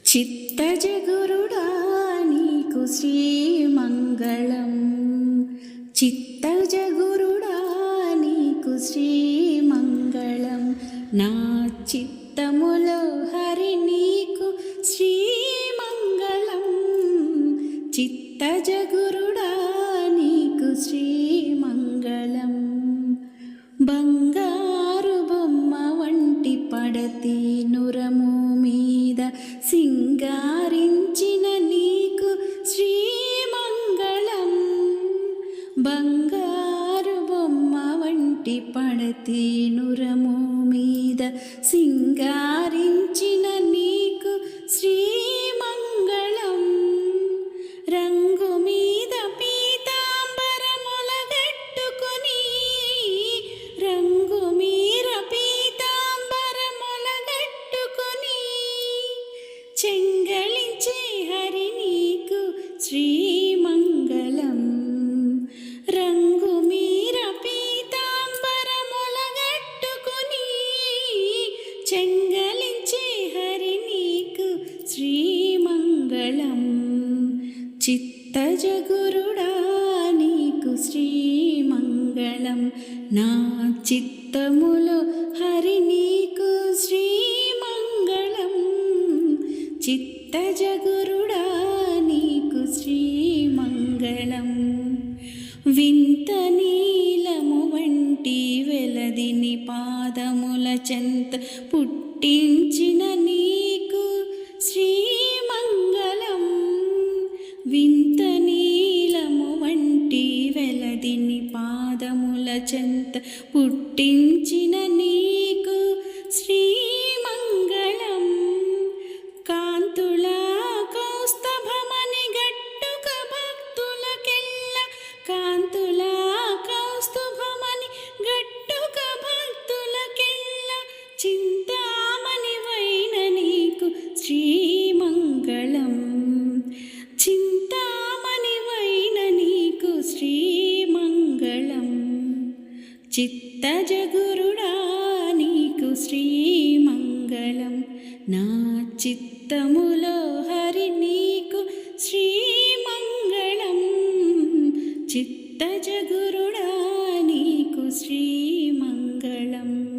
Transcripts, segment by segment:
చిత్తజగురుడా నీకు శ్రీమంగళం. చిత్తజగురుడా నీకు శ్రీమంగళం. నా చిత్తములో హరి నీకు శ్రీమంగళం. చిత్తజగురుడా నీకు శ్రీమంగళం. బంగారు బొమ్మ వంటి పడతి నురము మీద సింగారించిన నీకు శ్రీమంగళం. బంగారు బొమ్మ వంటి పడతి నురము మీద సింగారించిన నీకు శ్రీమంగళం. రంగు మీద పీతాంబరములగట్టుకుని, రంగు మీద పీతాంబరములగట్టుకుని చెంగళించే హరి నీకు శ్రీమంగళం. రంగు మీద పీతాంబరములగట్టుకుని చెంగళించే హరి నీకు శ్రీమంగళం. చిత్తజగురుడా నీకు శ్రీమంగళం. నా చిత్తములో హరి నీకు శ్రీమంగళం. చిత్తజగురుడా నీకు శ్రీమంగళం. వింత నీలము వంటి వెలదిని పాదముల చెంత పుట్టించిన నీకు శ్రీమంగళం. వింత నీలము వంటి వెలదిని పాదముల చెంత పుట్టించిన నీకు శ్రీమంగళం. కాంతుల కౌస్తభమణి గట్టుక భక్తులకెల్ల, కాంతుల కౌస్తుభమణి గట్టుక భక్తులకెల్ల చింతామణి వైన నీకు శ్రీమంగళం. చింతామణి వైన నీకు శ్రీమంగళం. చిత్తజగురుడా నీకు శ్రీమంగళం. నా చిత్తములో హరి నీకు శ్రీమంగళం. చిత్తజగురుడా నీకు శ్రీమంగళం.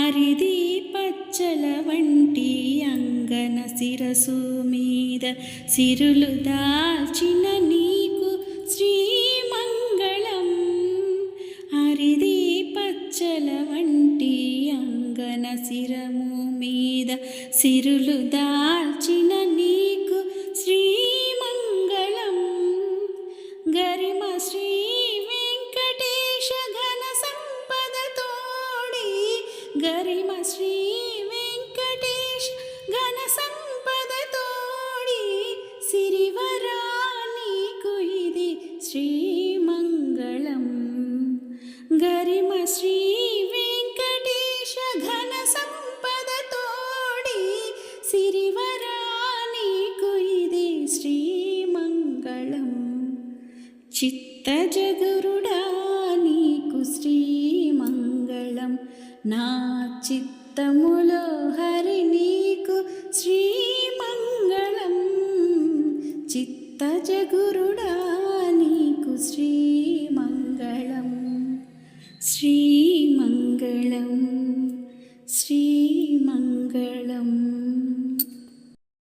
అరిది పచ్చల వంటి అంగన శిరసు మీద సిరులు దాల్చిన నీకు శ్రీమంగళం. అరిది పచ్చల వంటి అంగన శిరము మీద సిరులు దాల్చిన నీకు శ్రీమంగళం. గరిమ శ్రీ వెంకటేశ ఘన సంపద తోడి, గరిమ శ్రీ వెంకటేశ ఘన సంపద తోడి సిరివరా నీకు ఇది శ్రీమంగళం. గరిమ శ్రీ వెంకటేశ ఘన సంపద తోడి సిరివరా నీకు ఇది శ్రీమంగళం. చిత్తజ